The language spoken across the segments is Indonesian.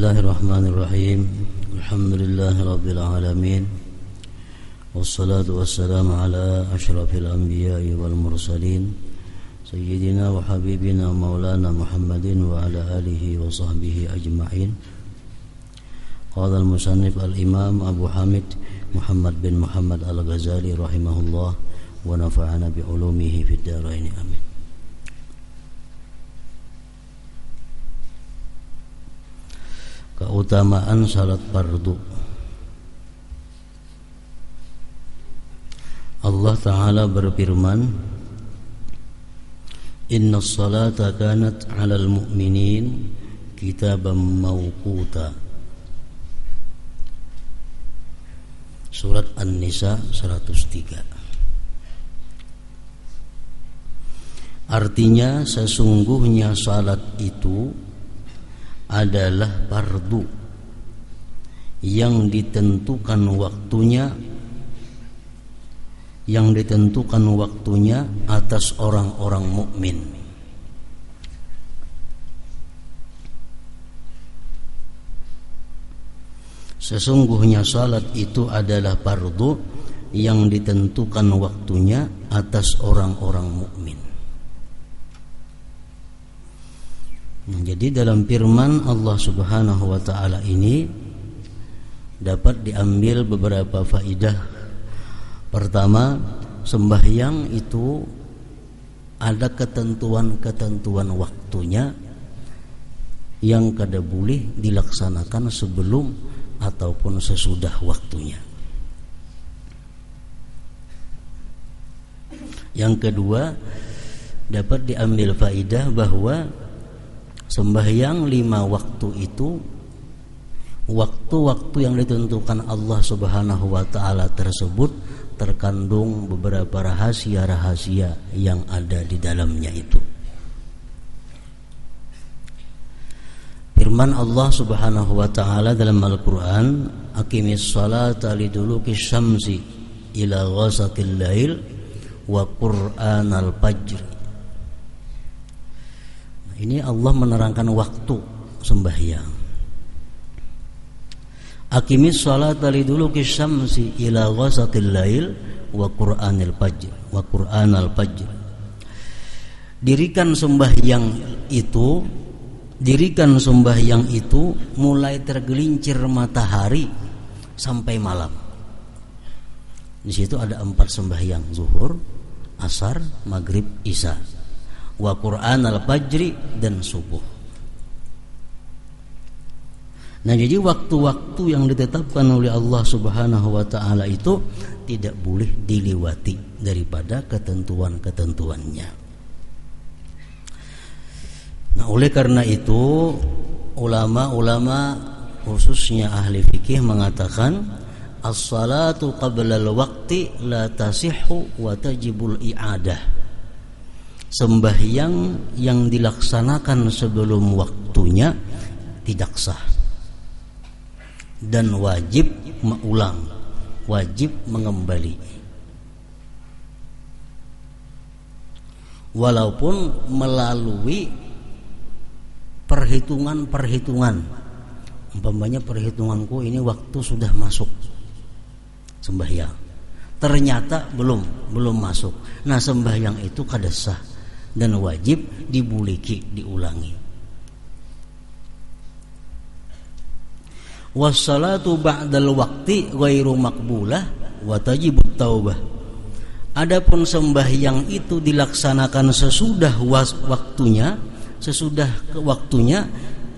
Bismillahirrahmanirrahim. Alhamdulillahirabbil alamin. Wassalatu wassalamu ala asyrafil anbiya'i wal mursalin sayyidina wa habibina maulana Muhammadin wa ala alihi wa sahbihi ajma'in. Qala al-musannif al-imam Abu Hamid Muhammad bin Muhammad al-Ghazali rahimahullah wa nafa'ana bi ulumihi fid dharain amin. Keutamaan salat fardu. Allah Ta'ala berfirman, Inna salata kanat 'alal mu'minin kitaban mawquta. Surat An-Nisa 103. Artinya sesungguhnya salat itu adalah fardu yang ditentukan waktunya atas orang-orang mukmin. Sesungguhnya salat itu adalah fardu yang ditentukan waktunya atas orang-orang mukmin. Jadi dalam firman Allah Subhanahu wa taala ini dapat diambil beberapa faidah. Pertama, sembahyang itu ada ketentuan-ketentuan waktunya yang kada boleh dilaksanakan sebelum ataupun sesudah waktunya. Yang kedua, dapat diambil faidah bahwa sembahyang 5 waktu itu waktu-waktu yang ditentukan Allah Subhanahu wa taala tersebut terkandung beberapa rahasia-rahasia yang ada di dalamnya itu. Firman Allah Subhanahu wa taala dalam Al-Qur'an, Aqimis salata liduluki syamsi ila ghasaqil lail wa qur'anal fajr. Ini Allah menerangkan waktu sembahyang. Aqimis sholata liduluki syamsi ila ghasaqil lail wa qur'anil fajr. Dirikan sembahyang itu mulai tergelincir matahari sampai malam. Di situ ada 4 sembahyang: zuhur, asar, maghrib, isya. Wa Qur'an al-fajri, dan subuh. Nah, jadi waktu-waktu yang ditetapkan oleh Allah Subhanahu wa taala itu tidak boleh dilewati daripada ketentuan-ketentuannya. Nah, oleh karena itu ulama-ulama khususnya ahli fikih mengatakan as-salatu qabla al-waqti la tasihhu wa tajibul i'adah. Sembahyang yang dilaksanakan sebelum waktunya tidak sah dan wajib mengulang, wajib mengembali. Walaupun melalui perhitungan, umpamanya perhitunganku ini waktu sudah masuk sembahyang, ternyata belum masuk. Nah, sembahyang itu kada sah dan wajib diulangi. Wassalatu ba'dal waqti ghairu maqbulah wa tajibut taubah. Adapun sembahyang itu dilaksanakan sesudah waktunya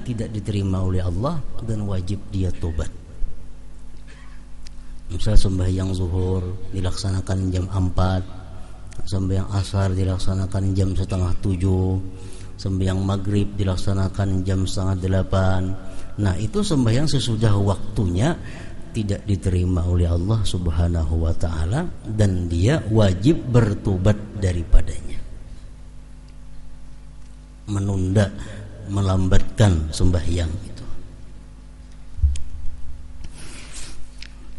tidak diterima oleh Allah dan wajib dia tobat. Misal sembahyang zuhur dilaksanakan jam 4, sembahyang asar dilaksanakan jam 6:30, sembahyang maghrib dilaksanakan jam 7:30. Nah, itu sembahyang sesudah waktunya tidak diterima oleh Allah Subhanahu wa taala dan dia wajib bertobat daripadanya. Menunda, melambatkan sembahyang itu.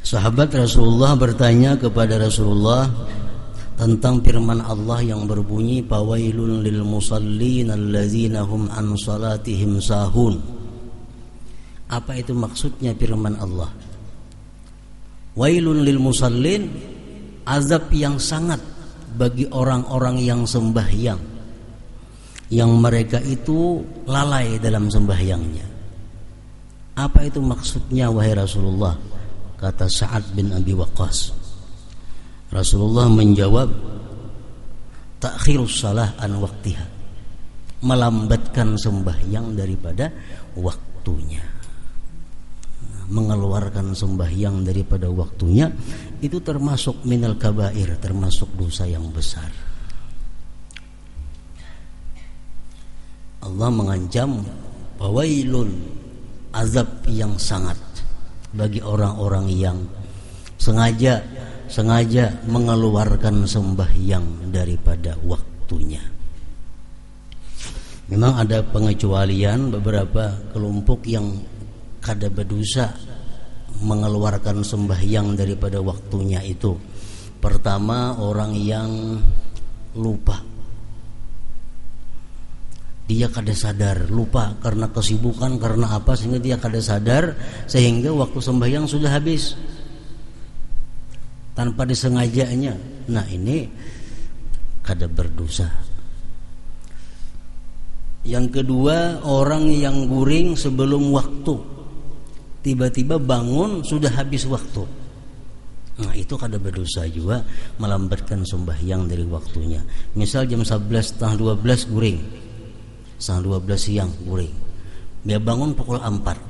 Sahabat Rasulullah bertanya kepada Rasulullah tentang firman Allah yang berbunyi fawailun lil musallin allazina hum an salatihim sahun. Apa itu maksudnya firman Allah? Wailun lil musallin, azab yang sangat bagi orang-orang yang sembahyang, yang mereka itu lalai dalam sembahyangnya. Apa itu maksudnya wahai Rasulullah? Kata Sa'ad bin Abi Waqqas. Rasulullah menjawab, takhirus salah an waktiha, melambatkan sembahyang daripada waktunya. Mengeluarkan sembahyang daripada waktunya itu termasuk minal kabair, termasuk dosa yang besar. Allah mengancam wailun, azab yang sangat bagi orang-orang yang sengaja mengeluarkan sembahyang daripada waktunya. Memang ada pengecualian, beberapa kelompok yang kada berdosa mengeluarkan sembahyang daripada waktunya itu. Pertama, orang yang lupa. Dia kada sadar, lupa karena kesibukan, karena apa, sehingga dia kada sadar, sehingga waktu sembahyang sudah habis tanpa disengajanya. Nah, ini kada berdosa. Yang kedua, orang yang guring sebelum waktu, tiba-tiba bangun sudah habis waktu. Nah, itu kada berdosa juga, melambatkan sembahyang dari waktunya. Misal jam 11:30 guring, 11:30 siang guring, dia bangun pukul 4.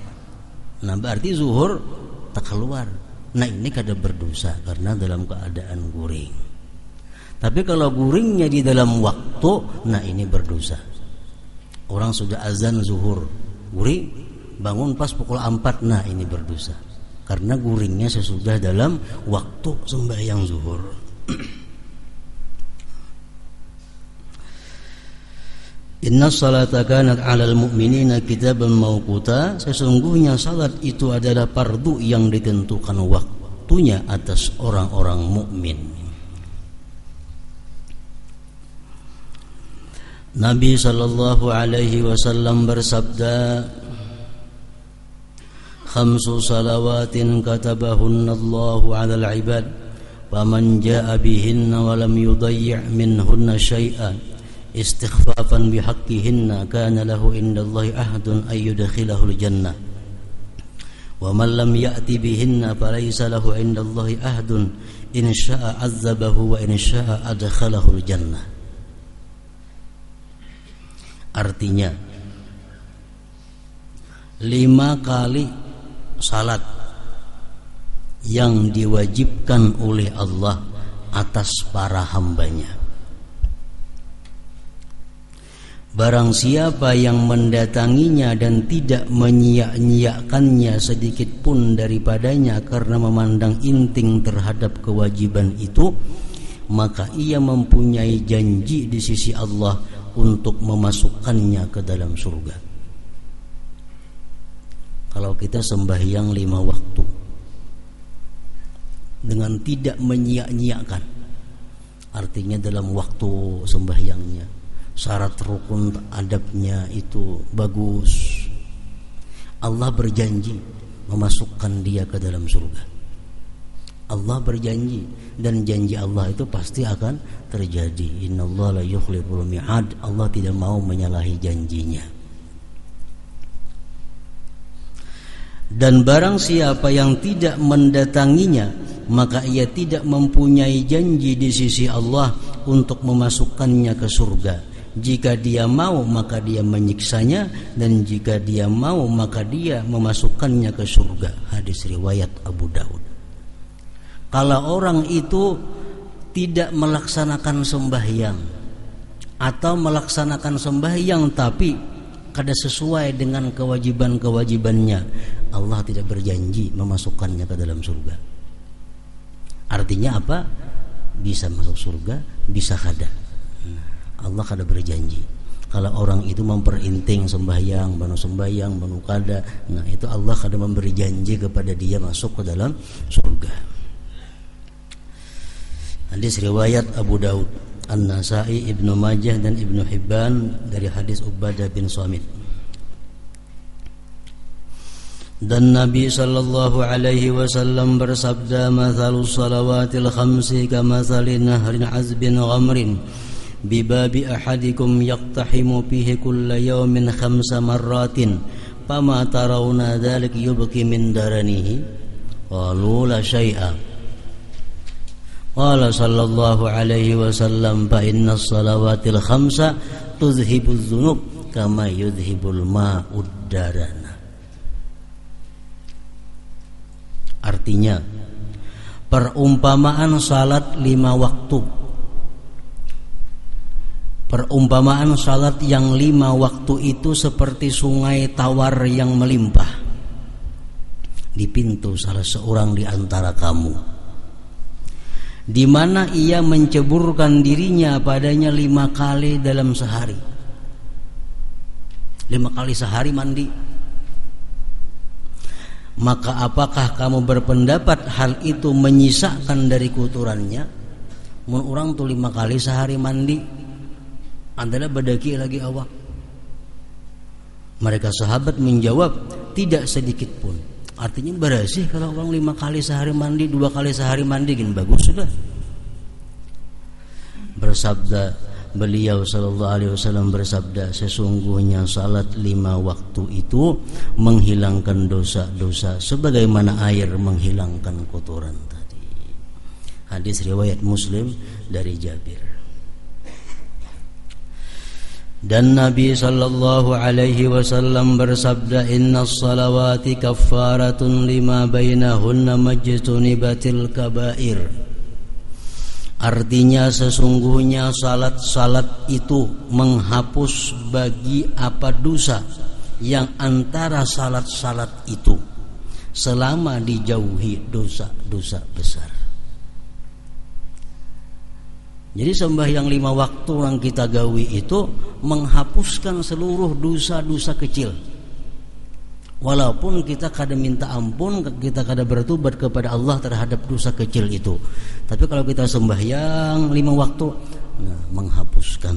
Nah, berarti zuhur tak keluar. Nah, ini kada berdosa karena dalam keadaan guring. Tapi kalau guringnya di dalam waktu, nah ini berdosa. Orang sudah azan zuhur, guring, bangun pas pukul 4, nah ini berdosa karena guringnya sesudah dalam waktu sembahyang zuhur. Inna salata kanat 'alal mu'minina kitaban mawquta, sesungguhnya salat itu adalah fardu yang ditentukan waktunya atas orang-orang mukmin. Nabi sallallahu alaihi wasallam bersabda, khamsu salawatin katabahunna Allahu 'alal 'ibad, faman jaa'a bihinna wa lam yudayyi' minhunna syai'an istighfafan bihaqqihinna kana lahu indallahi ahdun ay yudkhilahul jannah wa man lam ya'ti bihinna falaysa lahu indallahi ahdun in syaa'a 'azzabahu wa in syaa'a adkhalahul jannah. Artinya 5 kali salat yang diwajibkan oleh Allah atas para hambanya. Barang siapa yang mendatanginya dan tidak menyia-nyiakannya sedikit pun daripadanya karena memandang inting terhadap kewajiban itu, maka ia mempunyai janji di sisi Allah untuk memasukkannya ke dalam surga. Kalau kita sembahyang 5 waktu dengan tidak menyia-nyiakan, artinya dalam waktu sembahyangnya, syarat rukun adabnya itu bagus, Allah berjanji memasukkan dia ke dalam surga. Allah berjanji, dan janji Allah itu pasti akan terjadi. Innallaha la yukhliful mi'ad, Allah tidak mau menyalahi janjinya. Dan barang siapa yang tidak mendatanginya, maka ia tidak mempunyai janji di sisi Allah untuk memasukkannya ke surga. Jika dia mau, maka dia menyiksanya, dan jika dia mau, maka dia memasukkannya ke surga. Hadis riwayat Abu Daud. Kalau orang itu tidak melaksanakan sembahyang atau melaksanakan sembahyang tapi kada sesuai dengan kewajiban-kewajibannya, Allah tidak berjanji memasukkannya ke dalam surga. Artinya apa? Bisa masuk surga, bisa kada. Allah kada berjanji. Kalau orang itu memperinting sembahyang, banu kada, nah itu Allah kada memberi janji kepada dia masuk ke dalam surga. Hadis riwayat Abu Daud, An-Nasai, Ibnu Majah dan Ibnu Hibban dari hadis Ubadah bin Samit. Dan Nabi sallallahu alaihi wasallam bersabda, "Mathalus salawatil khamsi kamathali nahrin azbin ghamrin bibabi ahadikum yaqtahimu fihi kulla yawmin khamsa marratin fama tarawna dzalik yubqi min daranihi." Qalu la syai'a. Qala sallallahu alaihi wasallam, "Fa innas salawatil khamsa tuzhibuz dzunub kama yudhibul ma'ud darana." Artinya, perumpamaan salat 5 waktu, perumpamaan salat yang 5 waktu itu seperti sungai tawar yang melimpah di pintu salah seorang di antara kamu, di mana ia menceburkan dirinya padanya 5 kali dalam sehari. 5 kali sehari mandi. Maka apakah kamu berpendapat hal itu menyisakan dari kotorannya? Mun orang tuh 5 kali sehari mandi, adalah badaki lagi awak. Mereka sahabat menjawab, tidak sedikit pun. Artinya bersih kalau orang 5 kali sehari mandi, 2 kali sehari mandi, gini bagus sudah. Bersabda beliau sallallahu alaihi wasallam bersabda, sesungguhnya salat 5 waktu itu menghilangkan dosa-dosa sebagaimana air menghilangkan kotoran tadi. Hadis riwayat Muslim dari Jabir. Dan Nabi sallallahu alaihi wasallam bersabda, "Innas salawati kaffaratun lima bainahunna majtunibatil kabair." Artinya sesungguhnya salat-salat itu menghapus bagi apa dosa yang antara salat-salat itu selama dijauhi dosa-dosa besar. Jadi sembahyang 5 waktu yang kita gawi itu menghapuskan seluruh dosa-dosa kecil. Walaupun kita kada minta ampun, kita kada bertobat kepada Allah terhadap dosa kecil itu, tapi kalau kita sembahyang 5 waktu, menghapuskan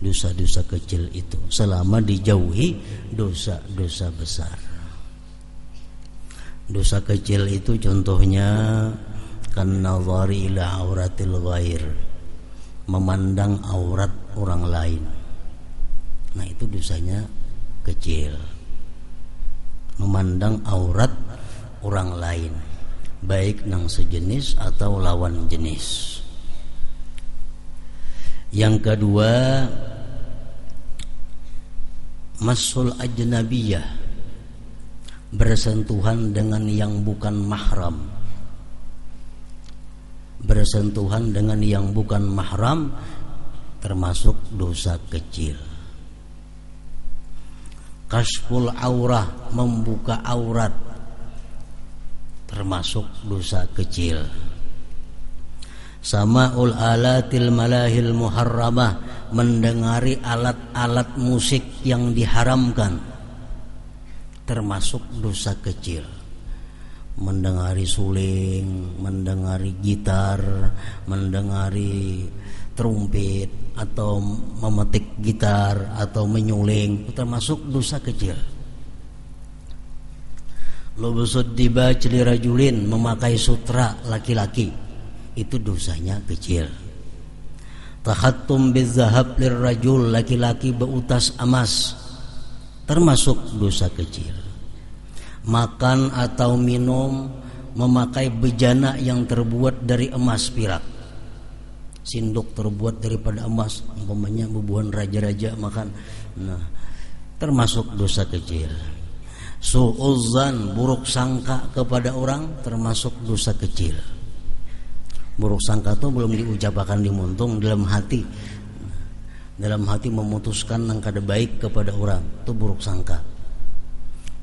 dosa-dosa kecil itu selama dijauhi dosa-dosa besar. Dosa kecil itu contohnya kan nazari ila auratil ghair, memandang aurat orang lain. Nah itu dosanya kecil. Memandang aurat orang lain, baik nang sejenis atau lawan jenis. Yang kedua, masul ajnabiyah, bersentuhan dengan yang bukan mahram. Bersentuhan dengan yang bukan mahram termasuk dosa kecil. Kasful aurah, membuka aurat, termasuk dosa kecil. Sama'ul alatil malahil muharramah, mendengari alat-alat musik yang diharamkan, termasuk dosa kecil. Mendengari suling, mendengari gitar, mendengari trompet, atau memetik gitar, atau menyuling, termasuk dosa kecil. Lubusud dibaj lirajulin, memakai sutra laki-laki, itu dosanya kecil. Takhattum bizahab lirrajul, laki-laki beutas emas, termasuk dosa kecil. Makan atau minum memakai bejana yang terbuat dari emas perak, sindok terbuat daripada emas, umpamanya bubuhan raja-raja makan, nah termasuk dosa kecil. Su'uzzan, buruk sangka kepada orang, termasuk dosa kecil. Buruk sangka itu belum diucapkan di muntung, dalam hati memutuskan yang kada baik kepada orang, itu buruk sangka.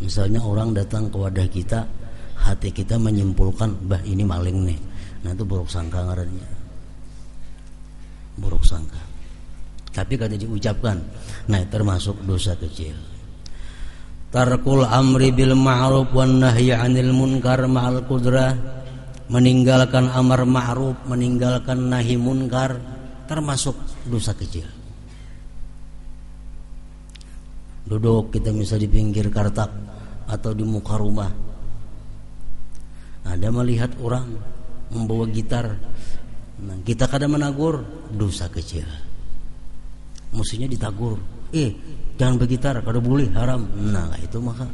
Misalnya orang datang ke wadah kita, hati kita menyimpulkan, bah ini maling nih, nah itu buruk sangka ngarannya. Buruk sangka, tapi kada diucapkan, nah termasuk dosa kecil. Tarkul amri bil ma'ruf wan nahyi 'anil munkar ma'al qudrah, meninggalkan amar ma'ruf, meninggalkan nahi munkar, termasuk dosa kecil. Duduk kita misal di pinggir kartak, atau di muka rumah. Ada melihat orang membawa gitar. Nah, kita kadang menagur, dosa kecil. Mestinya ditagur. Jangan bergitar, kada boleh, haram. Nah, itu maka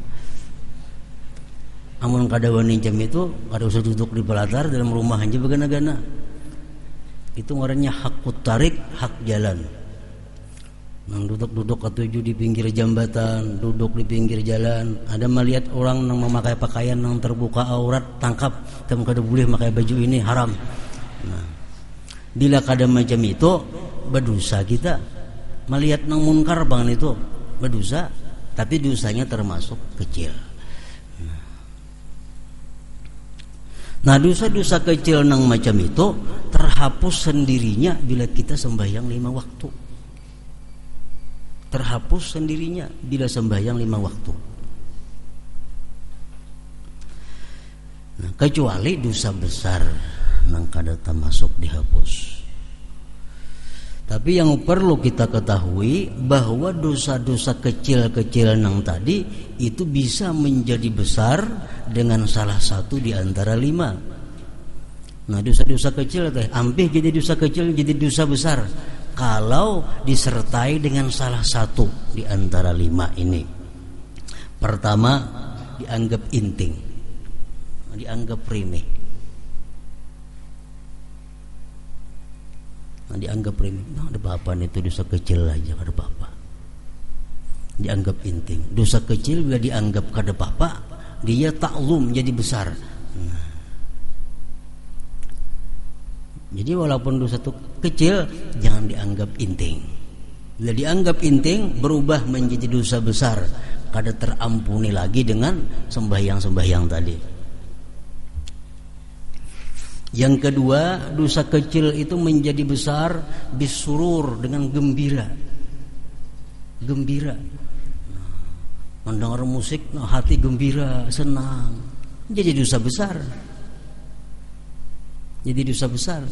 amun kada wani jam itu kada usah duduk di pelatar dalam rumah aja begana-gana. Itu ngarannya hakut tarik, hak jalan. Nang duduk-duduk ketujuh di pinggir jambatan, duduk di pinggir jalan. Ada melihat orang yang memakai pakaian yang terbuka aurat, tangkap. Kamu kada boleh pakai baju ini, haram. Nah, bila kada macam itu, berdosa kita. Melihat nang munkar bang itu berdosa, tapi dosanya termasuk kecil. Nah, dosa-dosa kecil nang macam itu terhapus sendirinya bila kita sembahyang 5 waktu. Terhapus sendirinya bila sembahyang 5 waktu. Nah, kecuali dosa besar nang kada termasuk dihapus. Tapi yang perlu kita ketahui bahwa dosa-dosa kecil-kecil nang tadi itu bisa menjadi besar dengan salah satu di antara 5. Nah, dosa-dosa kecil hampir jadi dosa kecil jadi dosa besar kalau disertai dengan salah satu di antara 5 ini. Pertama, dianggap inting, dianggap remeh. Dianggap remeh, ada apa-apa itu dosa kecil aja, kada apa-apa. Dianggap inting. Dosa kecil bila dianggap kada apa-apa, dia taklum jadi besar. Jadi walaupun dosa itu kecil, jangan dianggap inting. Bila dianggap inting, berubah menjadi dosa besar, kada terampuni lagi dengan sembahyang-sembahyang tadi. Yang kedua, dosa kecil itu menjadi besar bisurur, dengan gembira. Gembira. Mendengar musik, hati gembira, senang. Jadi dosa besar. Jadi dosa besar.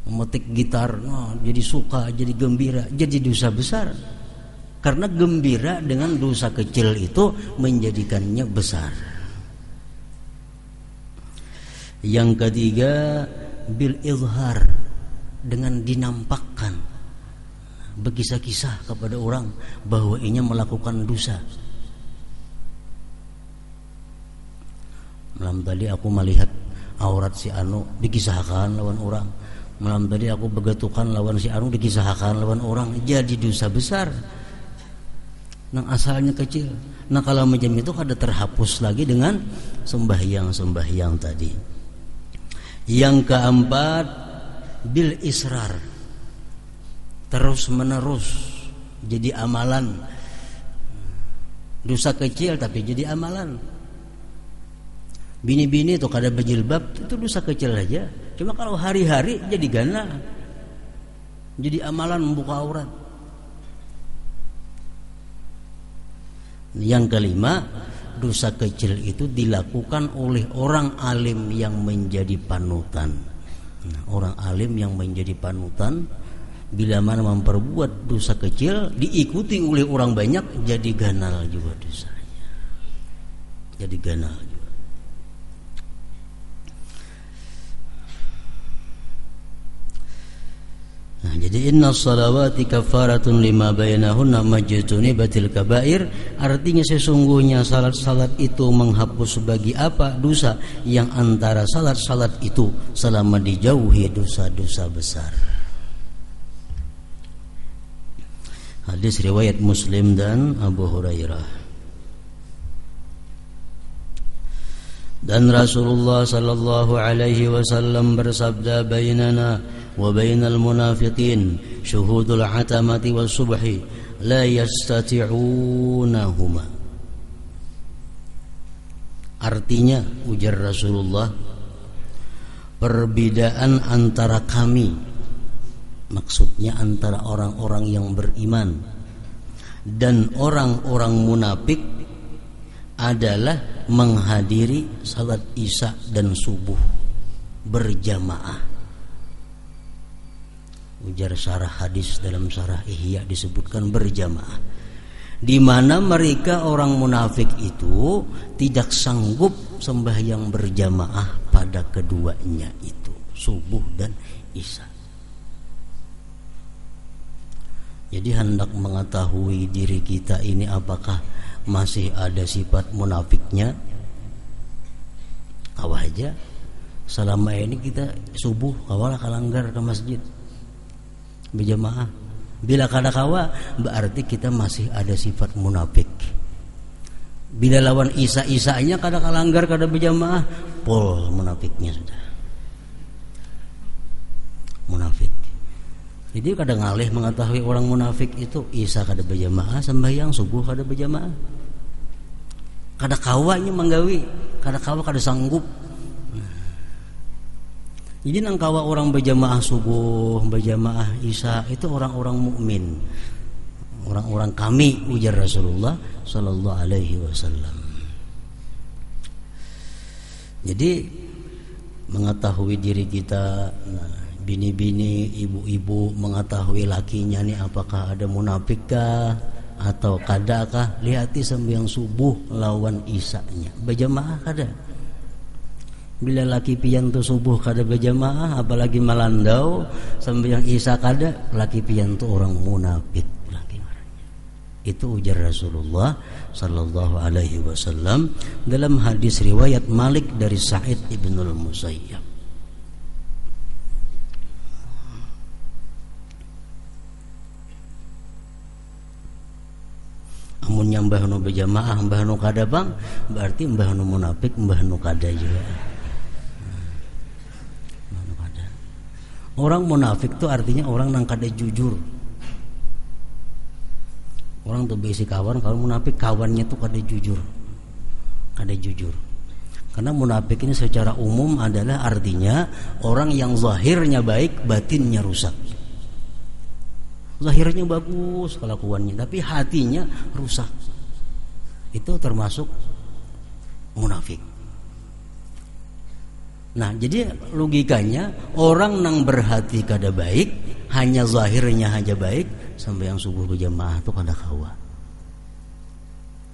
Memetik gitar, jadi suka, jadi gembira, jadi dosa besar. Karena gembira dengan dosa kecil itu menjadikannya besar. Yang ketiga, bil izhar, dengan dinampakkan, berkisah-kisah kepada orang bahwa ia melakukan dosa. Malam tadi aku melihat aurat si anu, dikisahkan lawan orang. Malam tadi aku begatukan lawan si anu, dikisahkan lawan orang. Jadi dosa besar. Nang asalnya kecil. Nah, kalau macam itu kada terhapus lagi dengan sembahyang-sembahyang tadi. Yang keempat, bil israr, terus menerus jadi amalan. Dosa kecil tapi jadi amalan. Bini-bini itu kada berjilbab, itu dosa kecil aja. Cuma kalau hari-hari jadi gana, jadi amalan membuka aurat. Yang kelima, dosa kecil itu dilakukan oleh orang alim yang menjadi panutan. Nah, orang alim yang menjadi panutan, bila mana memperbuat dosa kecil diikuti oleh orang banyak, jadi ganal juga dosanya. Jadi ganal juga. Nah, jadi inna salawati kafaratun lima bainahunna majtunibatil kabair, artinya sesungguhnya salat-salat itu menghapus bagi apa dosa yang antara salat-salat itu selama dijauhi dosa-dosa besar. Hadis riwayat Muslim dan Abu Hurairah. Dan Rasulullah sallallahu alaihi wasallam bersabda, bainana wa bainal munafiqin syuhudul atamati was subhi la yastati'unahuma. Artinya, ujar Rasulullah, perbedaan antara kami, maksudnya antara orang-orang yang beriman dan orang-orang munafik, adalah menghadiri salat isya dan subuh berjamaah. Ujar syarah hadis dalam syarah Ihya disebutkan berjamaah. di mana mereka orang munafik itu tidak sanggup sembahyang berjamaah pada keduanya itu, subuh dan isya. Jadi hendak mengetahui diri kita ini apakah masih ada sifat munafiknya, kawah aja selama ini kita subuh kawalah kalanggar ke masjid berjamaah. Bila kada kawa berarti kita masih ada sifat munafik. Bila lawan isa-isanya kada kalanggar kada berjamaah, pol munafiknya sudah. Munafik. Jadi kada ngalih mengetahui orang munafik itu isa kada berjamaah, sembahyang subuh kada berjamaah. Kada kawanya menggawi, kada kawa kada sanggup. Jadi nang kawa orang berjamaah subuh, berjamaah isya itu orang-orang mukmin. Orang-orang kami ujar Rasulullah sallallahu alaihi wasallam. Jadi mengetahui diri kita, bini-bini, ibu-ibu mengetahui lakinya nih apakah ada munafikkah atau kadakah, lihati sembahyang subuh lawan isya-nya. Berjamaah kada. Bila laki pian tu subuh kada berjamaah, apalagi malandau sembahyang isya kada, laki pian tu orang munafik laki marahnya. Itu ujar Rasulullah sallallahu alaihi wasallam dalam hadis riwayat Malik dari Sa'id ibnul Musayyab. Amun yang mbah nu berjamaah mbah nu kada bang, berarti mbah nu munafik mbah nu kada juga. Orang munafik itu artinya orang nang kada jujur. Orang tuh besi kawan, kalau munafik kawannya tuh kada jujur. Kada jujur. Karena munafik ini secara umum adalah artinya orang yang zahirnya baik, batinnya rusak. Zahirnya bagus kelakuannya, tapi hatinya rusak. Itu termasuk munafik. Nah, jadi logikanya orang nang berhati kada baik, hanya zahirnya aja baik, sampai yang subuh berjamaah itu kada kawa.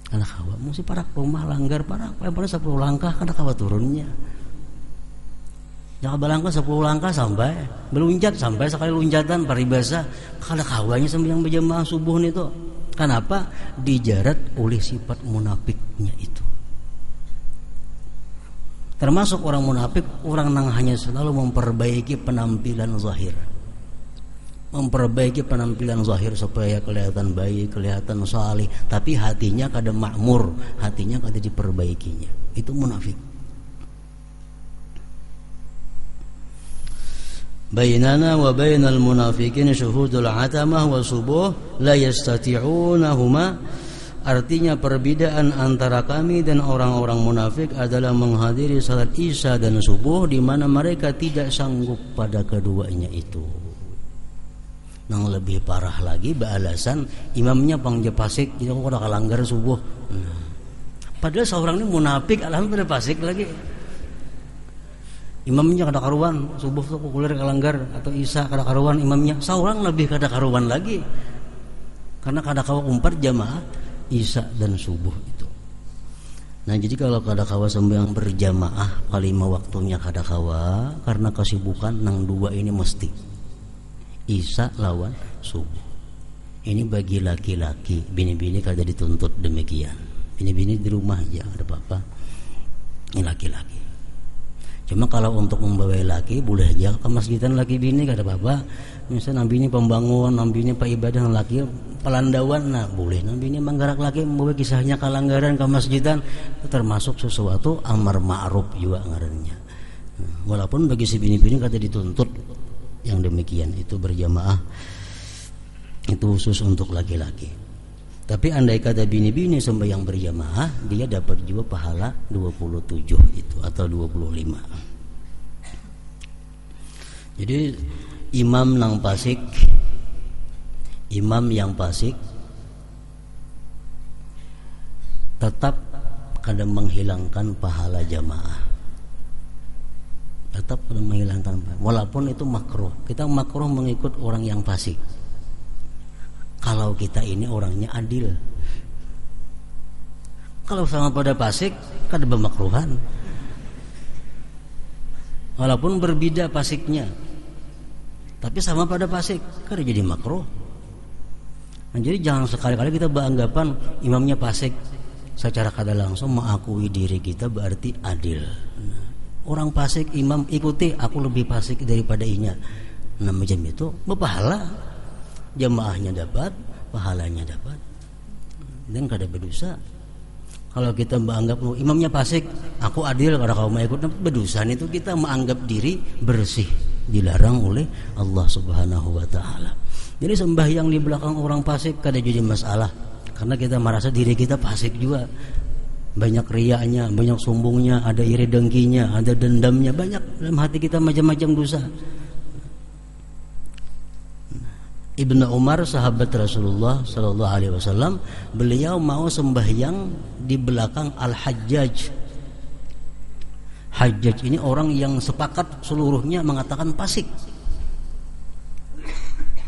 Kada kawa, mesti parak rumah langgar parak, pada 10 langkah kada kawa turunnya. Jangan balangkah 10 langkah sampai melunjat sampai sekali lunjatan paribasa kada kawanya sampai yang berjamaah subuh itu. Kenapa? Dijarat oleh sifat munafiknya itu. Termasuk orang munafik, orang yang hanya selalu memperbaiki penampilan zahir. Memperbaiki penampilan zahir supaya kelihatan baik, kelihatan salih, tapi hatinya kada makmur, hatinya kada diperbaikinya. Itu munafik. Bainana wa bainal munafiqin syuhudul atamah wa subuh la yastati'unahuma. Artinya perbedaan antara kami dan orang-orang munafik adalah menghadiri salat isya dan subuh di mana mereka tidak sanggup pada keduanya itu. Yang lebih parah lagi beralasan imamnya pangje pasik, jadi aku kada kalanggar subuh. Padahal seorang ini munafik, alhamdulillah pasik lagi. Imamnya kada karuan, subuh tuh kuliah kalanggar atau isya kada karuan imamnya. Seorang lebih kada karuan lagi. Karena kada kawa umpat jamaah isya dan subuh itu. Nah, jadi kalau kada kawa sembahyang berjamaah kalima waktunya kada kawa karena kesibukan nang dua ini mesti isya lawan subuh. Ini bagi laki-laki, bini-bini kada dituntut demikian. Bini-bini di rumah aja ada apa-apa. Ini laki-laki. Cuma kalau untuk membawa laki boleh aja ke masjidan laki bini kada apa-apa. Misalnya bini pembangun, bini pak ibadah, laki pelandawan, nah boleh. Bini menggerak laki membawa kisahnya kalanggaran ke masjidan, termasuk sesuatu amar ma'ruf juga ngarannya. Walaupun bagi si bini-bini kada dituntut yang demikian itu berjamaah, itu khusus untuk laki-laki. Tapi andai kata bini-bini sembahyang berjamaah, dia dapat juga pahala 27 itu atau 25. Jadi imam yang fasik tetap kadang menghilangkan pahala jamaah. Tetap kadang menghilangkan pahala. Walaupun itu makruh. Kita makruh mengikut orang yang fasik. Kalau kita ini orangnya adil, Kalau sama pada fasik kada bermakruhan. Walaupun berbeda fasiknya, tapi sama pada fasik kada jadi makruh. Nah, jadi jangan sekali-kali kita beranggapan imamnya fasik secara kada langsung mengakui diri kita berarti adil. Orang fasik imam ikuti, aku lebih fasik daripada inya. Nah macam itu berpahala, jamaahnya dapat, pahalanya dapat, dan kada berdosa. Kalau kita menganggap imamnya fasik, aku adil kalau kau mau ikut, berdosa. Itu kita menganggap diri bersih, dilarang oleh Allah Subhanahu wa taala. Jadi sembahyang di belakang orang fasik kada jadi masalah, karena kita merasa diri kita fasik juga. Banyak riaknya, banyak sombongnya, ada iri dengkinya, ada dendamnya, banyak dalam hati kita macam-macam dosa. Ibnu Umar sahabat Rasulullah sallallahu alaihi wasallam, beliau mau sembahyang di belakang Al-Hajjaj. Hajjaj ini orang yang sepakat seluruhnya mengatakan fasik.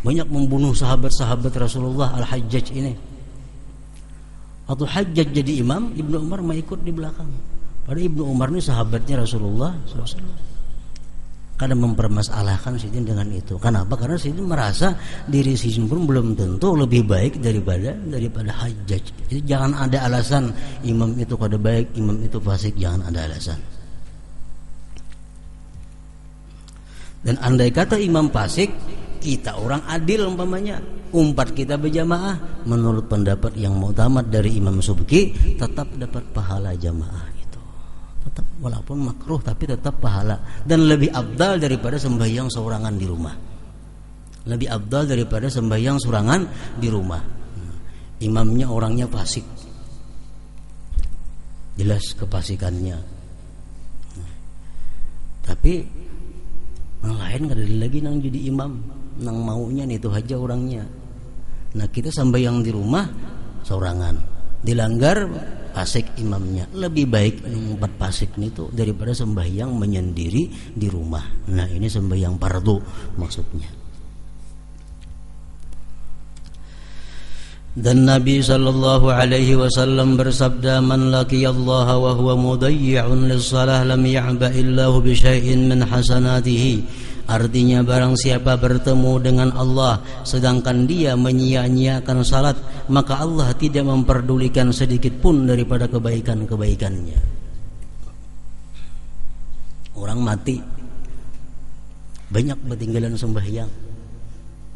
Banyak membunuh sahabat-sahabat Rasulullah Al-Hajjaj ini. Atau Hajjaj jadi imam, Ibnu Umar mau ikut di belakang. Padahal Ibnu Umar ini sahabatnya Rasulullah sallallahu alaihi wasallam. Kadang mempermasalahkan Sidin dengan itu. Kenapa? Karena Sidin merasa diri Sidin pun belum tentu lebih baik daripada Hajjaj. Jadi jangan ada alasan imam itu kada baik, imam itu fasik, jangan ada alasan. Dan andai kata imam fasik, kita orang adil umpamanya, umpat kita berjamaah, menurut pendapat yang muktamad dari Imam Subki, tetap dapat pahala jamaah. Tetap walaupun makruh tapi tetap pahala, dan lebih afdal daripada sembahyang seorangan di rumah. Lebih afdal daripada sembahyang seorangan di rumah. Imamnya orangnya fasik, jelas kefasikannya, tapi yang lain kada lagi nang jadi imam, nang maunya itu aja orangnya. Nah kita sembahyang di rumah seorangan, dilanggar fasik imamnya, lebih baik empat fasik itu daripada sembahyang menyendiri di rumah. Nah ini sembahyang fardu maksudnya. Dan Nabi sallallahu alaihi wasallam bersabda, man laqiyallaha wa huwa mudayyi'un lis-shalah lam ya'ba illahu bi syai'in min hasanatihi. Artinya barang siapa bertemu dengan Allah sedangkan dia menyia-nyiakan salat, maka Allah tidak memperdulikan sedikit pun daripada kebaikan-kebaikannya. Orang mati banyak ketinggalan sembahyang,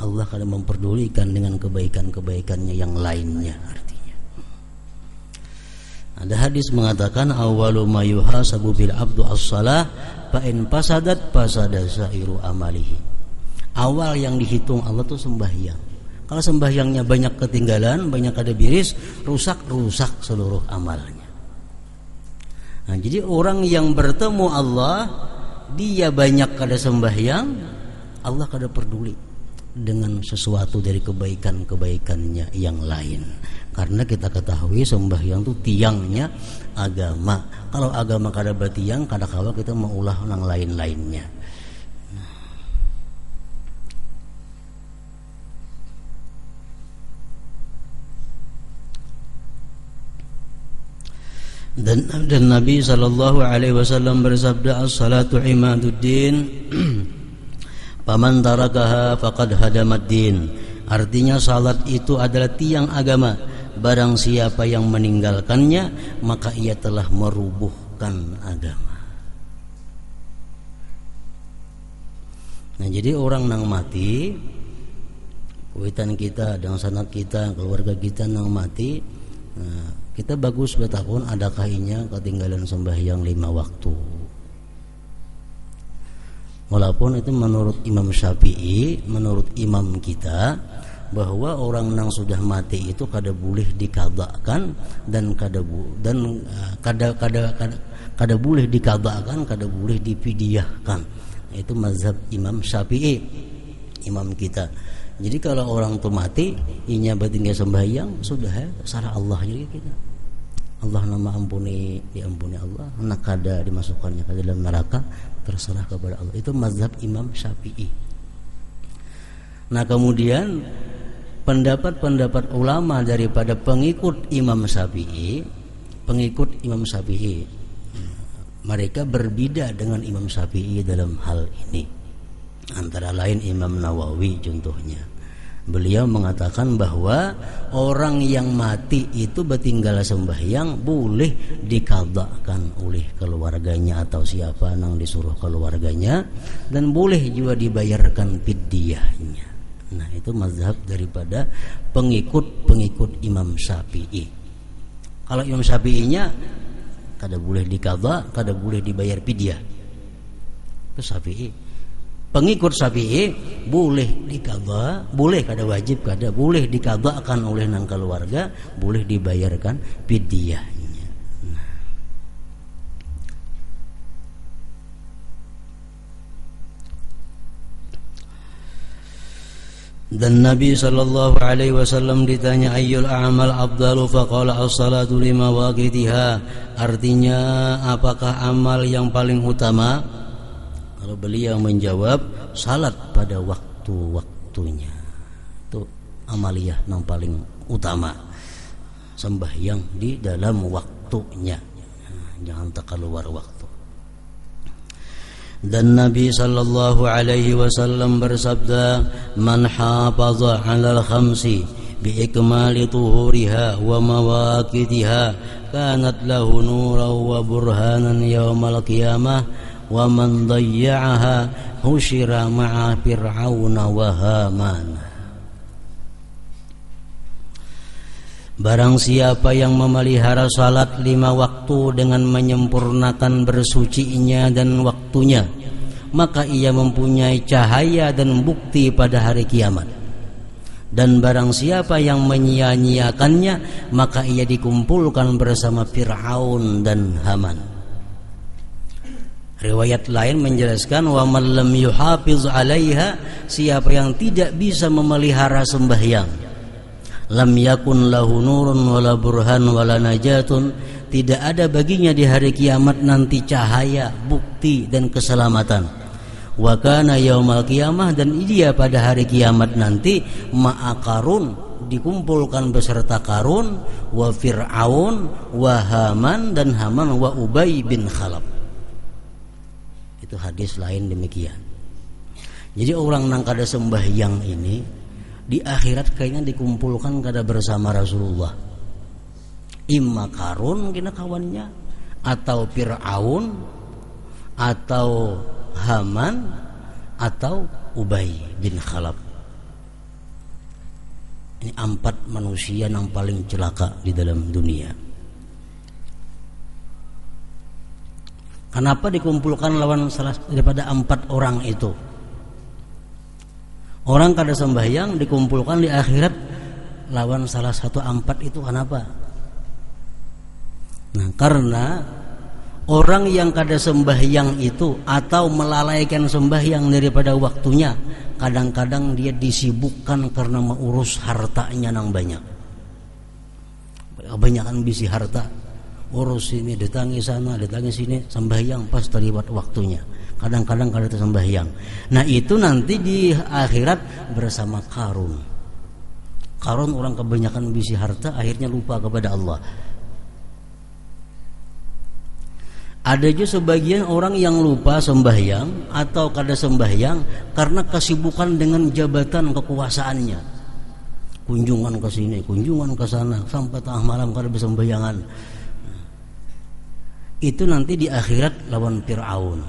Allah akan memperdulikan dengan kebaikan-kebaikannya yang lainnya. Artinya ada hadis mengatakan, awwalu ma yuhasabu bil abdu as-shalah fa in fasadat fasada sairu amalihi. Awal yang dihitung Allah tuh sembahyang. Kalau sembahyangnya banyak ketinggalan, banyak ada biris, rusak seluruh amalnya. Nah, jadi orang yang bertemu Allah, dia banyak kada sembahyang, Allah kada peduli dengan sesuatu dari kebaikan-kebaikannya yang lain. Karena kita ketahui sembahyang itu tiangnya agama. Kalau agama kada batiang, kada kawa kita maulah nang lain-lainnya. Dan Nabi sallallahu alaihi wasallam bersabda, as-salatu imaduddin faman tarakaha faqad hadamad din. Artinya salat itu adalah tiang agama. Barang siapa yang meninggalkannya, maka ia telah merubuhkan agama. Nah, jadi orang nang mati, kuitan kita, dan sanad kita, keluarga kita nang mati, nah, kita bagus bertakun adakah inya ketinggalan sembahyang 5 waktu. Walaupun itu menurut Imam Syafi'i, menurut imam kita, bahwa orang yang sudah mati itu kada boleh dikadakan dan kada boleh dikadakan, kada boleh difidyahkan. Itu mazhab Imam Syafi'i, imam kita. Jadi kalau orang itu mati, inya batinnya sembahyang, sudah salah Allah jadi kita. Allah nama ampuni, diampuni Allah, nak kada dimasukkannya ke dalam neraka, terserah kepada Allah. Itu mazhab Imam Syafi'i. Nah kemudian pendapat-pendapat ulama daripada pengikut Imam Syafi'i pengikut Imam Syafi'i. Mereka berbeda dengan Imam Syafi'i dalam hal ini. Antara lain Imam Nawawi contohnya. Beliau mengatakan bahwa orang yang mati itu bertinggal sembahyang boleh dikadhakan oleh keluarganya atau siapa yang disuruh keluarganya, dan boleh juga dibayarkan fidyahnya. Nah, itu mazhab daripada pengikut Imam Syafi'i. Kalau Imam Syafi'inya kada boleh dikadha, kada boleh dibayar fidyah. Itu Syafi'i. Pengikut Syafi'i boleh dikadha, boleh kada wajib, kada boleh dikadhakan oleh nang keluarga, boleh dibayarkan fidyahnya. Dan Nabi sallallahu alaihi wasallam ditanya ayyul a'mal afdalu faqala as-salatu lima waqitiha. Artinya apakah amal yang paling utama? Kalau beliau menjawab salat pada waktu-waktunya. Itu amaliyah yang paling utama. Sembahyang di dalam waktunya. Jangan terkeluar waktu. Dan Nabi sallallahu alaihi wasallam bersabda, "Man hafaza 'alal khamsi bi ikmali tuhuriha wa mawaqitiha kanat lahu nuran wa burhanan yaumal qiyamah." Wa man dayya'aha husyira ma'a fir'auna wa haman. Barang siapa yang memelihara salat 5 waktu dengan menyempurnakan bersucinya dan waktunya, maka ia mempunyai cahaya dan bukti pada hari kiamat. Dan barang siapa yang menyia-nyiakannya, maka ia dikumpulkan bersama Fir'aun dan Haman. Riwayat lain menjelaskan wa man lam yuhafiz 'alaiha, siapa yang tidak bisa memelihara sembahyang, lam yakun lahu nurun wala burhan wala najatun, tidak ada baginya di hari kiamat nanti cahaya, bukti dan keselamatan. Wa kana yaumal qiyamah, dan dia pada hari kiamat nanti ma'a Qarun, dikumpulkan beserta Qarun, wa Fir'aun, wa Haman, dan Haman, wa Ubay bin Khalaf. Itu hadis lain demikian. Jadi orang nang kada sembahyang ini di akhirat kayaknya dikumpulkan kada bersama Rasulullah. Imma Qarun mungkin kawannya, atau Fir'aun, atau Haman, atau Ubay bin Khalaf. Ini 4 manusia yang paling celaka di dalam dunia. Kenapa dikumpulkan lawan salah daripada 4 orang itu? Orang kada sembahyang dikumpulkan di akhirat lawan salah satu 4 itu, kenapa? Nah, karena orang yang kada sembahyang itu atau melalaikan sembahyang daripada waktunya, kadang-kadang dia disibukkan karena mengurus hartanya yang banyak. Kebanyakan bisi harta, urus ini, datangi sana, datangi sini, sembahyang pas terlibat waktunya. Kadang-kadang kada sembahyang. Nah, itu nanti di akhirat bersama Qarun. Qarun orang kebanyakan bisi harta, akhirnya lupa kepada Allah. Ada juga sebagian orang yang lupa sembahyang atau kada sembahyang karena kesibukan dengan jabatan kekuasaannya. Kunjungan ke sini, kunjungan ke sana, sampai tengah malam kada bersembayangan. Itu nanti di akhirat lawan Fir'aun.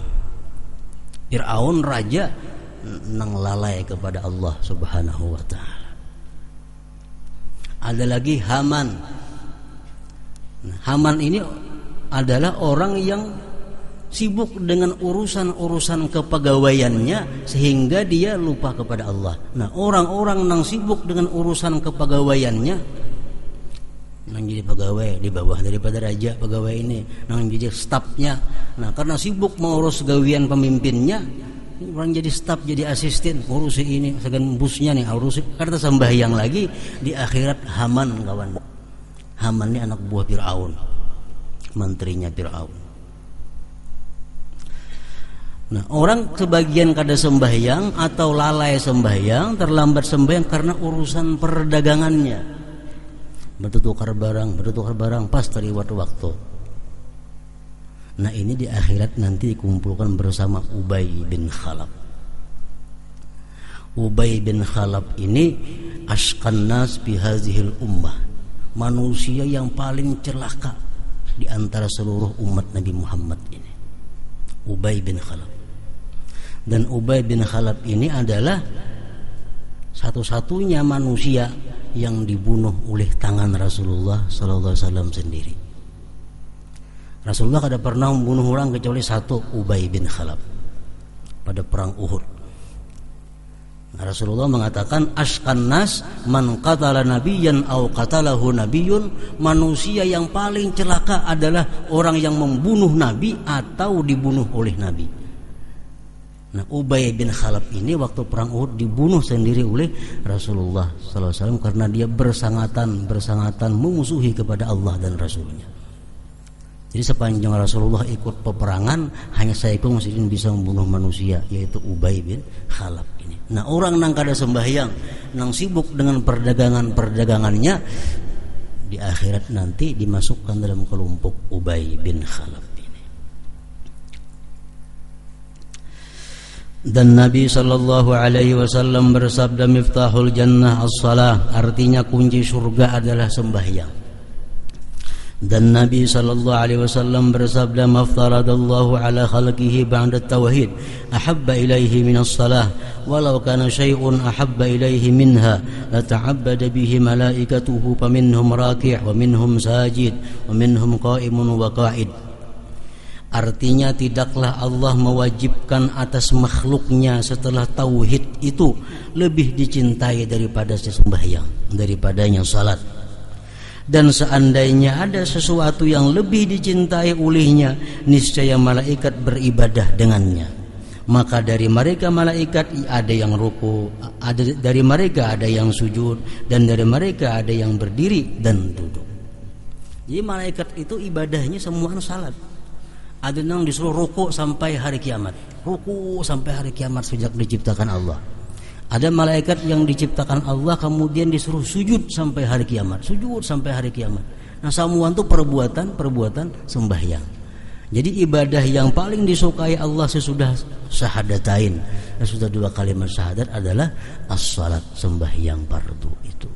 Fir'aun raja nang lalai kepada Allah Subhanahu wa ta'ala. Ada lagi Haman. Haman ini adalah orang yang sibuk dengan urusan-urusan kepegawaiannya sehingga dia lupa kepada Allah. Nah, orang-orang nang sibuk dengan urusan kepegawaiannya, nang jadi pegawai di bawah daripada raja pegawai ini, nang jadi stafnya. Nah, karena sibuk mengurus gawian pemimpinnya, orang jadi staf, jadi asisten, urus ini, segan busnya nih, urus. Karena sembahyang lagi di akhirat Haman kawan. Haman ini anak buah Fir'aun, menterinya Fir'aun. Nah, orang sebagian kada sembahyang atau lalai sembahyang, terlambat sembahyang karena urusan perdagangannya. bertukar barang pas terliwat waktu. Nah ini di akhirat nanti dikumpulkan bersama Ubay bin Khalaf. Ubay bin Khalaf ini asqan nas bi hazihil ummah, manusia yang paling celaka di antara seluruh umat Nabi Muhammad ini, Ubay bin Khalaf. Dan Ubay bin Khalaf ini adalah satu-satunya manusia yang dibunuh oleh tangan Rasulullah sallallahu alaihi wasallam sendiri. Rasulullah tidak pernah membunuh orang kecuali satu, Ubay bin Khalaf pada perang Uhud. Nah, Rasulullah mengatakan asqan nas man qatala nabiyyan aw qatalahu nabiyyun, manusia yang paling celaka adalah orang yang membunuh nabi atau dibunuh oleh nabi. Nah, Ubay bin Khalaf ini waktu perang Uhud dibunuh sendiri oleh Rasulullah sallallahu alaihi wasallam karena dia bersangatan memusuhi kepada Allah dan Rasulnya. Jadi sepanjang Rasulullah ikut peperangan, hanya seekor muslimin bisa membunuh manusia, yaitu Ubay bin Khalaf ini. Nah, orang nang kada sembahyang, nang sibuk dengan perdagangannya, di akhirat nanti dimasukkan dalam kelompok Ubay bin Khalaf ini. Dan Nabi sallallahu alaihi wasallam bersabda, miftahul jannah as-shalah, artinya kunci surga adalah sembahyang. Dan Nabi sallallahu alaihi wasallam bersabda, maftaradallahu ala khalqihi ba'da tauhid ahabba ilaihi minas salah walau kana syai'un ahabba ilaihi minha la ta'abbada bihi malaikatuhu faminhum raki' wa minhum sajid wa minhum qa'imun wa qa'id. Artinya tidaklah Allah mewajibkan atas makhluknya setelah tauhid itu lebih dicintai daripada sembahyang, daripadanya salat. Dan seandainya ada sesuatu yang lebih dicintai olehnya, niscaya malaikat beribadah dengannya. Maka dari mereka malaikat ada yang ruku, dari mereka ada yang sujud, dan dari mereka ada yang berdiri dan duduk. Jadi malaikat itu ibadahnya semua salat. Ada yang disuruh ruku sampai hari kiamat, ruku sampai hari kiamat sejak diciptakan Allah. Ada malaikat yang diciptakan Allah kemudian disuruh sujud sampai hari kiamat, sujud sampai hari kiamat. Nah, semua itu perbuatan sembahyang. Jadi ibadah yang paling disukai Allah sesudah syahadatain, sesudah dua kalimat syahadat adalah as-salat, sembahyang fardu itu.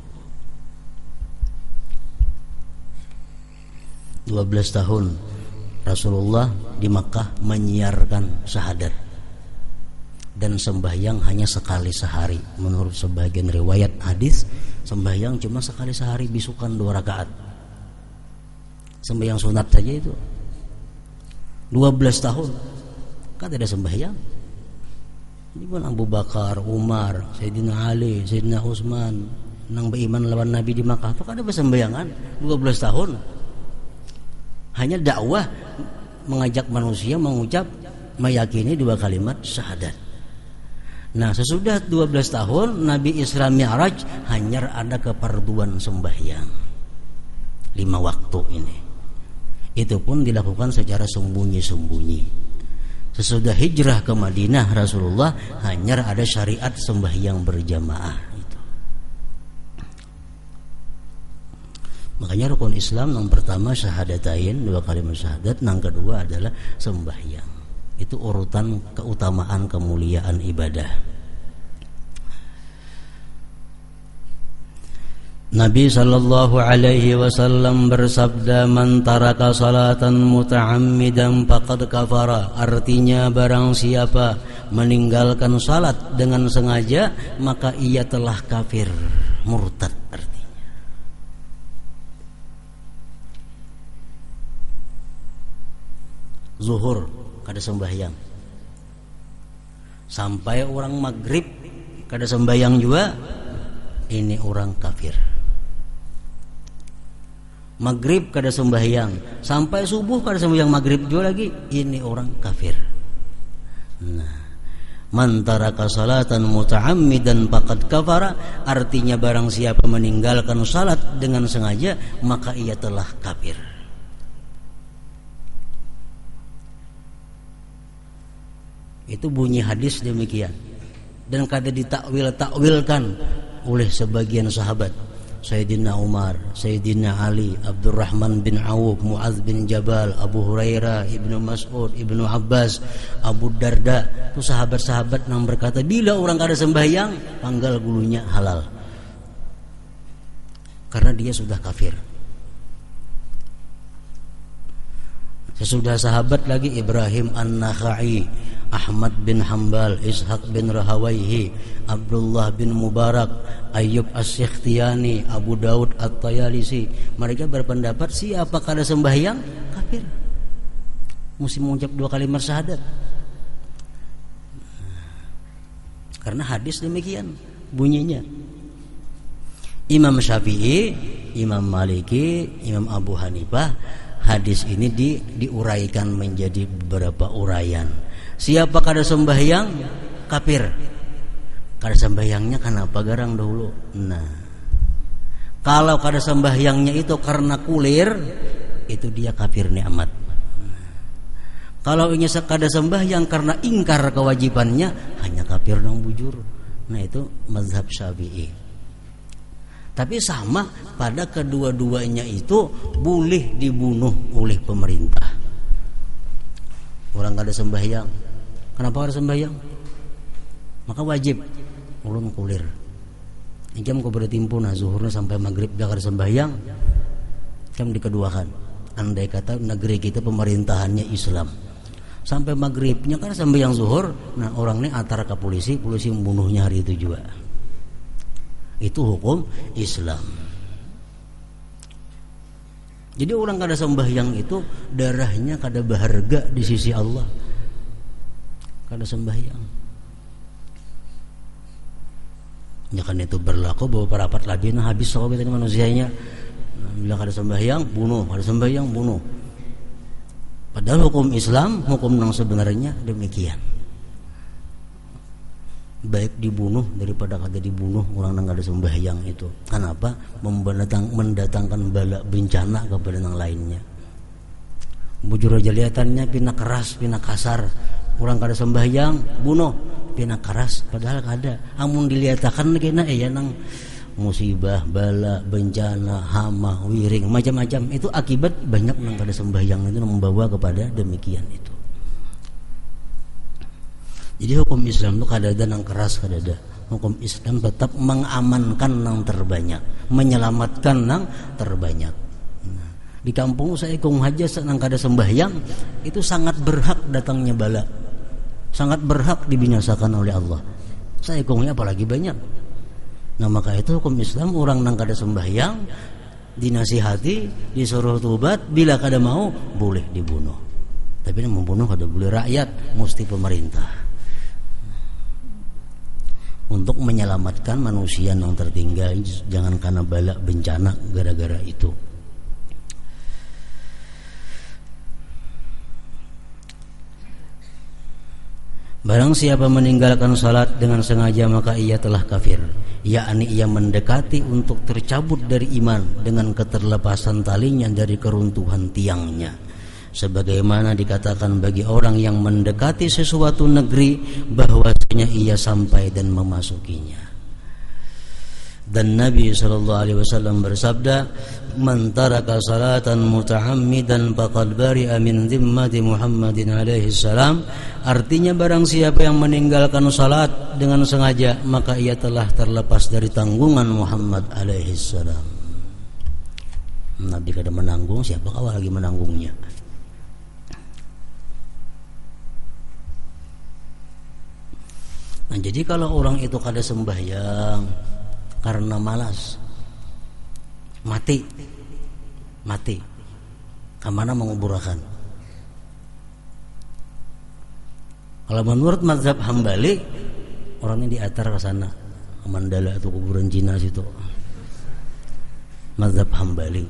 12 tahun Rasulullah di Makkah menyiarkan syahadat. Dan sembahyang hanya sekali sehari. Menurut sebagian riwayat hadis, sembahyang cuma sekali sehari, bisukan 2 rakaat. Sembahyang sunat saja itu 12 tahun kan ada sembahyang. Ini pun Abu Bakar, Umar, Sayyidina Ali, Sayyidina Utsman nang beriman lawan Nabi di Makkah, apa ada sembayangan 12 tahun. Hanya dakwah, mengajak manusia mengucap, meyakini 2 kalimat syahadat. Nah, sesudah 12 tahun Nabi Isra Mi'raj hanya ada keperduan sembahyang 5 waktu ini. Itu pun dilakukan secara sembunyi-sembunyi. Sesudah hijrah ke Madinah Rasulullah hanya ada syariat sembahyang berjamaah itu. Makanya rukun Islam yang pertama syahadatain, 2 kalimat syahadat, yang kedua adalah sembahyang. Itu urutan keutamaan kemuliaan ibadah. Nabi sallallahu alaihi wasallam bersabda, man taraka salatan muta'ammidan faqad kafara. Artinya barang siapa meninggalkan salat dengan sengaja, maka ia telah kafir, murtad artinya. Zuhur kada sembahyang, sampai orang maghrib kada sembahyang juga, ini orang kafir. Maghrib kada sembahyang, sampai subuh kada sembahyang maghrib juga lagi, ini orang kafir. Nah, man taraka salatan muta'ammidan faqad kafara, artinya barang siapa meninggalkan salat dengan sengaja, maka ia telah kafir. Itu bunyi hadis demikian. Dan kada ditakwil-takwilkan oleh sebagian sahabat. Sayyidina Umar, Sayyidina Ali, Abdurrahman bin Auf, Mu'adz bin Jabal, Abu Hurairah, Ibnu Mas'ud, Ibnu Abbas, Abu Darda. Itu sahabat-sahabat yang berkata, bila orang kada sembahyang, panggal gulunya halal. Karena dia sudah kafir. Sesudah sahabat lagi Ibrahim An-Nakhai, Ahmad bin Hanbal, Ishaq bin Rahawayhi, Abdullah bin Mubarak, Ayyub As-Sikhtiyani, Abu Daud At-Tayalisi. Mereka berpendapat siapa kada sembahyang kafir, mesti mengucap 2 kalimat syahadat. Karena hadis demikian bunyinya. Imam Syafi'i, Imam Maliki, Imam Abu Hanifah, hadis ini diuraikan menjadi beberapa uraian. Siapa kada sembahyang kafir. Kada sembahyangnya kenapa garang dahulu. Nah, kalau kada sembahyangnya itu karena kulir, itu dia kafir nikmat. Kalau ingin kada sembahyang karena ingkar kewajibannya, hanya kafir nang bujur. Nah, itu mazhab Syafi'i. Tapi sama pada kedua-duanya itu boleh dibunuh oleh pemerintah. Orang kada sembahyang, kenapa kada sembahyang? Maka wajib ulun kulir. Jam ko bertimpu nah zuhurnya sampai maghrib dia kada sembahyang, jam dikeduakan. Andai kata negeri kita pemerintahannya Islam, sampai maghribnya kan sembahyang zuhur, nah orang ini antara ke polisi membunuhnya hari itu juga. Itu hukum Islam. Jadi orang kada sembahyang itu darahnya kada berharga di sisi Allah. Kada sembahyang. Ya kan itu berlaku bahwa para rapat labina habis sahabat ini manusianya. Bila kada sembahyang bunuh, kada sembahyang bunuh. Padahal hukum Islam, hukum yang sebenarnya demikian. Baik dibunuh daripada kada dibunuh orang yang kada sembahyang itu. Kenapa? Mendatangkan bala bencana kepada yang lainnya. Bujur aja lihatannya pina keras, pina kasar. Orang kada sembahyang bunuh, pina keras padahal kada. Amun diliatakan kena ya nang musibah, bala, bencana, hama, wiring, macam-macam. Itu akibat banyak yang kada sembahyang itu membawa kepada demikian itu. Jadi hukum Islam itu kada ada yang keras, kada ada. Hukum Islam tetap mengamankan yang terbanyak, menyelamatkan yang terbanyak. Nah, di kampung saya kong haja nang kada sembahyang itu sangat berhak datangnya bala, sangat berhak dibinasakan oleh Allah. Saya kongnya apalagi banyak. Nah maka itu hukum Islam orang nang kada sembahyang dinasihati, disuruh tobat, bila kada mau boleh dibunuh. Tapi yang membunuh kada boleh rakyat, mesti pemerintah. Untuk menyelamatkan manusia yang tertinggal, jangan karena bala bencana gara-gara itu. Barang siapa meninggalkan salat dengan sengaja maka ia telah kafir, yakni ia mendekati untuk tercabut dari iman dengan keterlepasan talinya dari keruntuhan tiangnya. Sebagaimana dikatakan bagi orang yang mendekati sesuatu negeri bahwasanya ia sampai dan memasukinya. Dan Nabi SAW bersabda, "Man taraka salatan muta'ammidan faqad bari'a min dhimmati Muhammadin alaihi salam." Artinya barang siapa yang meninggalkan salat dengan sengaja maka ia telah terlepas dari tanggungan Muhammad alaihi salam. Nabi kada menanggung, siapa kau lagi menanggungnya? Nah, jadi kalau orang itu kada sembahyang karena malas, mati kemana menguburkan? Kalau menurut mazhab Hambali, orangnya diatar ke sana, ke Mandala atau kuburan Cina situ. Mazhab Hambali.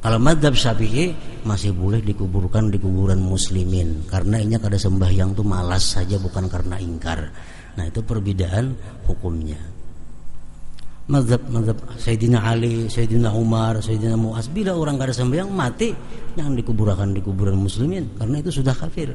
Kalau mazhab Syafi'i masih boleh dikuburkan di kuburan muslimin, karena ini kada sembahyang tuh malas saja, bukan karena ingkar. Nah itu perbedaan hukumnya. Mazhab Sayyidina Ali, Sayyidina Umar, Sayyidina Mu'adz, bila orang kada sembahyang mati, jangan dikuburkan di kuburan muslimin, karena itu sudah kafir.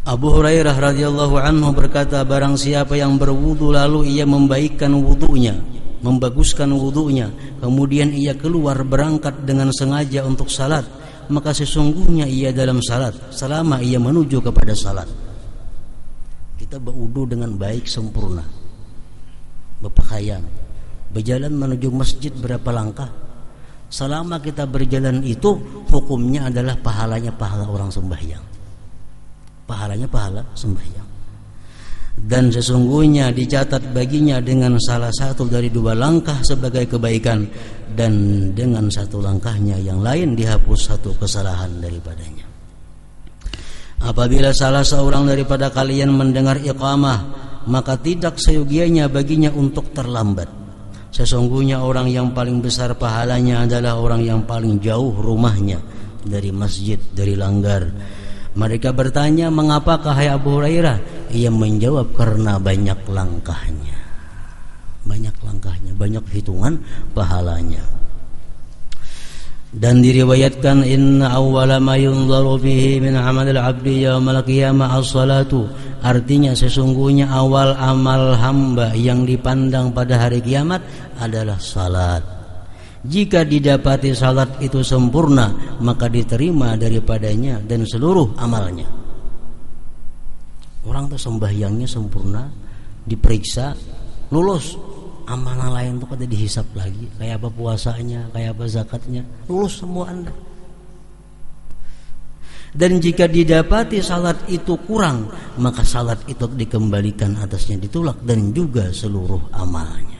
Abu Hurairah radhiyallahu anhu berkata, barang siapa yang berwudu lalu ia membaikkan wudunya, membaguskan wudunya, kemudian ia keluar berangkat dengan sengaja untuk salat, maka sesungguhnya ia dalam salat selama ia menuju kepada salat. Kita berwudu dengan baik sempurna, berpakaian, berjalan menuju masjid berapa langkah. Selama kita berjalan itu hukumnya adalah pahalanya pahala orang sembahyang. Pahalanya pahala sembahyang. Dan sesungguhnya dicatat baginya dengan salah satu dari dua langkah sebagai kebaikan, dan dengan satu langkahnya yang lain dihapus satu kesalahan daripadanya. Apabila salah seorang daripada kalian mendengar iqamah, maka tidak seyogianya baginya untuk terlambat. Sesungguhnya orang yang paling besar pahalanya adalah orang yang paling jauh rumahnya dari masjid, dari langgar. Mereka bertanya, mengapakah hai Abu Hurairah? Ia menjawab, karena banyak langkahnya. Banyak langkahnya, banyak hitungan pahalanya. Dan diriwayatkan, inna awwala ma yunzaru fihi min amalil abdi yaumal qiyamah as-salatu. Artinya sesungguhnya awal amal hamba yang dipandang pada hari kiamat adalah salat. Jika didapati salat itu sempurna, maka diterima daripadanya dan seluruh amalnya. Orang tuh sembahyangnya sempurna, diperiksa, lulus. Amalan lain tuh kada dihisap lagi, kayak apa puasanya, kayak apa zakatnya, lulus semua Anda. Dan jika didapati salat itu kurang, maka salat itu dikembalikan atasnya, ditolak, dan juga seluruh amalnya.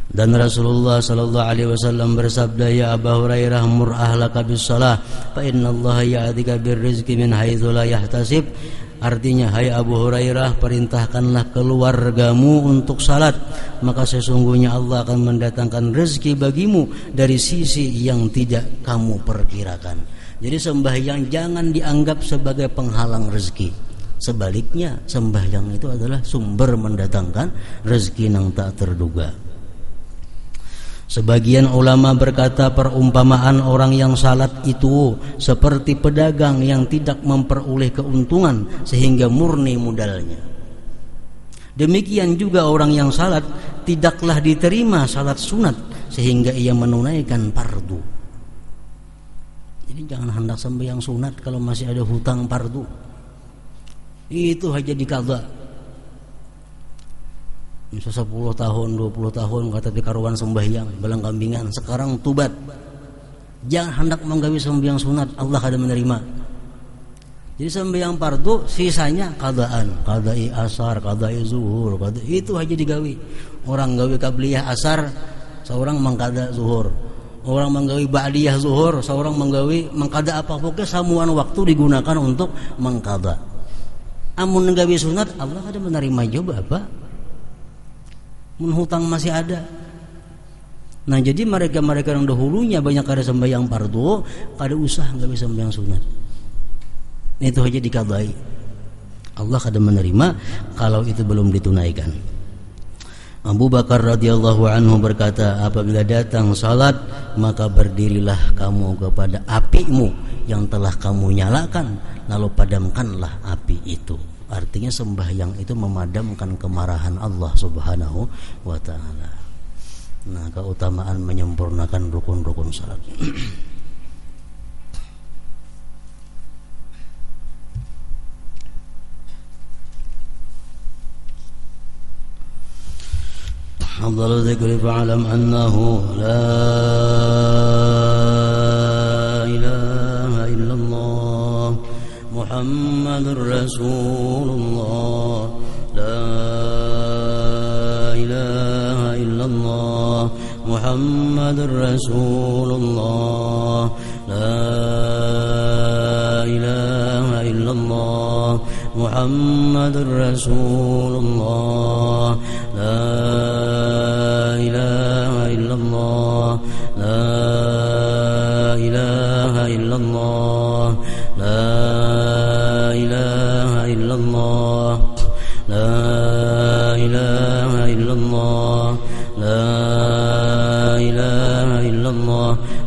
Dan Rasulullah sallallahu alaihi wasallam bersabda, ya Abu Hurairah, mur ahlaka bis shalah fa innallaha ya'tika bir rizqi min haitsu la yahtasib. Artinya, hai Abu Hurairah, perintahkanlah keluargamu untuk salat, maka sesungguhnya Allah akan mendatangkan rezeki bagimu dari sisi yang tidak kamu perkirakan. Jadi sembahyang jangan dianggap sebagai penghalang rezeki. Sebaliknya, sembahyang itu adalah sumber mendatangkan rezeki yang tak terduga. Sebagian ulama berkata perumpamaan orang yang salat itu seperti pedagang yang tidak memperoleh keuntungan sehingga murni modalnya. Demikian juga orang yang salat tidaklah diterima salat sunat sehingga ia menunaikan fardu. Jadi jangan hendak sembahyang sunat kalau masih ada hutang fardu. Itu aja dikagak. Bisa 10 tahun, 20 tahun kata di karuan sembahyang, belang kambingan, sekarang tubat. Jangan hendak menggawi sembahyang sunat, Allah kada menerima. Jadi sembahyang fardu sisanya qadaan, qadai asar, qadai zuhur, itu aja digawi. Orang gawi qabliyah asar, seorang mengqada zuhur. Orang menggawi ba'diyah zuhur, seorang menggawi mengqada apa pokoknya samuan waktu digunakan untuk mengqada. Amun nggawi sunat, Allah kada menerima juga apa? Menghutang masih ada. Nah, jadi mereka-mereka yang dahulunya banyak kada sembahyang fardu, kada usah enggak bisa sembahyang sunat. Itu aja dikadai. Allah kada menerima kalau itu belum ditunaikan. Abu Bakar radhiyallahu anhu berkata, apabila datang salat, maka berdirilah kamu kepada apimu yang telah kamu nyalakan, lalu padamkanlah api itu. Artinya sembahyang itu memadamkan kemarahan Allah Subhanahu wa ta'ala. Nah, keutamaan menyempurnakan rukun-rukun salat. Afdhalu dzikri fa'lam annahu la ilaha illallah Muhammadur Rasulullah, la ilaha illallah Muhammadur Rasulullah, la ilaha illallah Muhammadur Rasulullah, la ilaha illallah, la ilaha illallah, la ilaha illallah, la ilaha illallah, la ilaha illallah.